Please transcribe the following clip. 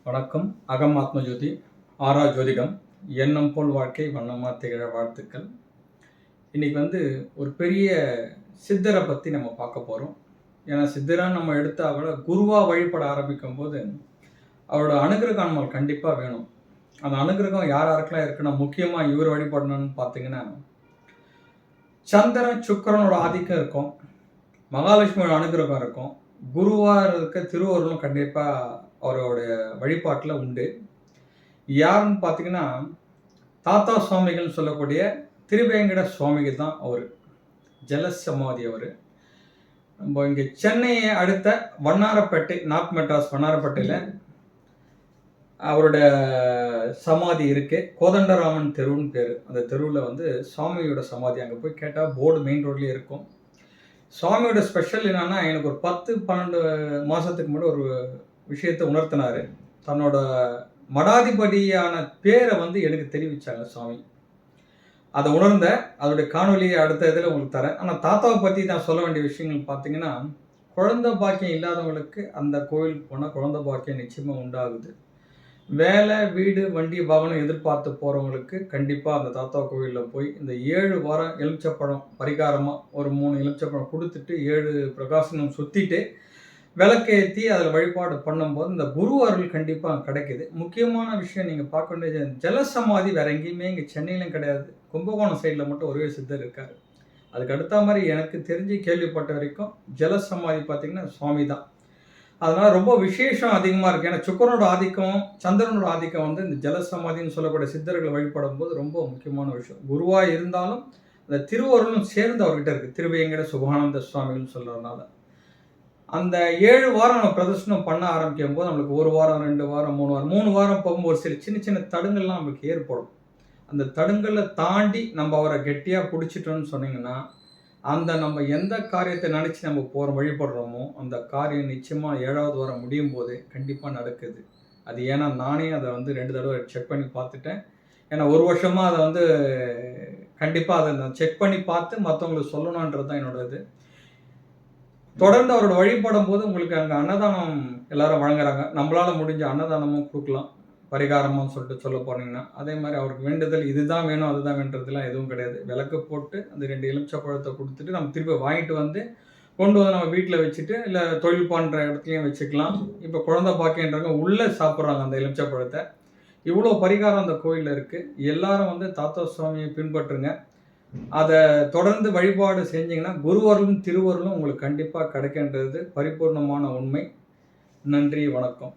வணக்கம். அகம் ஆத்மஜோதி ஆரா ஜோதிடம் எண்ணம் போல் வாழ்க்கை வண்ணமா திகழ வாழ்த்துக்கள். இன்னைக்கு ஒரு பெரிய சித்தரை பற்றி நம்ம பார்க்க போகிறோம். ஏன்னா சித்தராக நம்ம எடுத்தால் கூட குருவாக வழிபட ஆரம்பிக்கும் போது அவரோட அனுகிரகம் நம்ம கண்டிப்பாக வேணும். அந்த அனுகிரகம் யார் யாருக்கெல்லாம் இருக்குன்னா முக்கியமாக இவர் வழிபடணும்னு பார்த்தீங்கன்னா சந்திரன் சுக்கிரனோட ஆதிக்கம் இருக்கும், மகாலட்சுமியோட அனுகிரகம் இருக்கும், குருவாக இருக்க திருவருளும் கண்டிப்பாக அவருடைய வழிபாட்டில் உண்டு. யாருன்னு பார்த்தீங்கன்னா தாத்தா சுவாமிகள்னு சொல்லக்கூடிய திருவேங்கட சுவாமிகள் தான் அவர். ஜலசமாதி அவர். நம்ம இங்கே சென்னையை அடுத்த வண்ணாரப்பேட்டை, நார்த் மெட்ராஸ் வண்ணாரப்பேட்டையில் அவரோட சமாதி இருக்குது. கோதண்டராமன் தெருவுன்னு பேர். அந்த தெருவில் சுவாமியோட சமாதி. அங்கே போய் கேட்டால் போர்டு மெயின் ரோட்லேயே இருக்கும். சுவாமியோட ஸ்பெஷல் என்னன்னா, எனக்கு ஒரு 10-12 மாதத்துக்கு முன்னாடி ஒரு விஷயத்தை உணர்த்தினார். தன்னோட மடாதிபதியான பேரை எனக்கு தெரிவித்தாங்க சுவாமி. அதை உணர்ந்த அதோடைய காணொலியை அடுத்த இதில் உங்களுக்கு தரேன். ஆனால் தாத்தாவை பற்றி நான் சொல்ல வேண்டிய விஷயங்கள் பார்த்தீங்கன்னா, குழந்தை பாக்கியம் இல்லாதவங்களுக்கு அந்த கோயிலுக்கு போனால் குழந்தை பாக்கியம் நிச்சயமாக உண்டாகுது. வேலை, வீடு, வண்டி, வாகனம் எதிர்பார்த்து போகிறவங்களுக்கு கண்டிப்பாக அந்த தாத்தா கோவிலில் போய் இந்த 7 வாரம் எலுமிச்சப்பழம் பரிகாரமாக ஒரு 3 எலுமிச்சப்பழம் கொடுத்துட்டு 7 பிரகாசனம் சுற்றிட்டு விளக்கேற்றி அதில் வழிபாடு பண்ணும்போது இந்த குரு அருள் கண்டிப்பாக கிடைக்குது. முக்கியமான விஷயம் நீங்கள் பார்க்க வேண்டிய ஜலசமாதி வேறு எங்கேயுமே இங்கே சென்னையிலும் கிடையாது. கும்பகோணம் சைடில் மட்டும் ஒரே சித்தர் இருக்கார். அதுக்கு அடுத்த மாதிரி எனக்கு தெரிஞ்சு கேள்விப்பட்ட வரைக்கும் ஜலசமாதி பார்த்திங்கன்னா சுவாமி தான். அதனால் ரொம்ப விசேஷம் அதிகமாக இருக்குது. ஏன்னா சுக்கரனோட ஆதிக்கம், சந்திரனோட ஆதிக்கம் இந்த ஜலசமாதின்னு சொல்லக்கூடிய சித்தர்களை வழிபடும் போது ரொம்ப முக்கியமான விஷயம். குருவாக இருந்தாலும் அந்த திருவருளும் சேர்ந்து அவர்கிட்ட இருக்குது. திருவேங்கட சுபானந்த சுவாமிகள்னு சொல்கிறதுனால அந்த 7 வாரம் நம்ம பிரதர்ஷனம் பண்ண ஆரம்பிக்கும் போது நம்மளுக்கு 1 வாரம், 2 வாரம், 3 வாரம், 3 வாரம் போகும்போது சில சின்ன சின்ன தடுங்கள்லாம் நம்மளுக்கு ஏற்படும். அந்த தடுங்களை தாண்டி நம்ம அவரை கெட்டியாக பிடிச்சிட்டோன்னு சொன்னீங்கன்னா, அந்த நம்ம எந்த காரியத்தை நினச்சி நம்ம போகிற வழிபடுறோமோ அந்த காரியம் நிச்சயமாக 7வது வாரம் முடியும் போது கண்டிப்பாக நடக்குது. அது ஏன்னா நானே அதை 2 தடவை செக் பண்ணி பார்த்துட்டேன். ஏன்னா 1 வருஷமாக அதை கண்டிப்பாக அதை நான் செக் பண்ணி பார்த்து மற்றவங்களுக்கு சொல்லணுன்றது தான் என்னோட இது. தொடர்ந்து அவரோட வழிபடும் போது உங்களுக்கு அங்கே அன்னதானம் எல்லாரும் வழங்குறாங்க. நம்மளால் முடிஞ்ச அன்னதானமும் கொடுக்கலாம், பரிகாரமாக சொல்ல போனீங்கன்னா. அதே மாதிரி அவருக்கு வேண்டுதல் இதுதான் வேணும் அதுதான் வேண்டதெல்லாம் எதுவும் கிடையாது. விளக்கு போட்டு அந்த 2 எலுமிச்சப்பழத்தை கொடுத்துட்டு நம்ம திருப்பி வாங்கிட்டு கொண்டு நம்ம வீட்டில் வச்சுட்டு இல்லை தொழில் பண்ணுற இடத்துலையும் வச்சுக்கலாம். இப்போ குழந்தை பாக்கியன்றவங்க உள்ளே சாப்பிட்றாங்க அந்த எலுமிச்சப்பழத்தை. இவ்வளோ பரிகாரம் அந்த கோயிலில் இருக்குது. எல்லாரும் தாத்தா சுவாமியை பின்பற்றுங்க. அதை தொடர்ந்து வழிபாடு செஞ்சீங்கன்னா குருவருளும் திருவருளும் உங்களுக்கு கண்டிப்பாக கிடைக்கின்றது பரிபூர்ணமான உண்மை. நன்றி, வணக்கம்.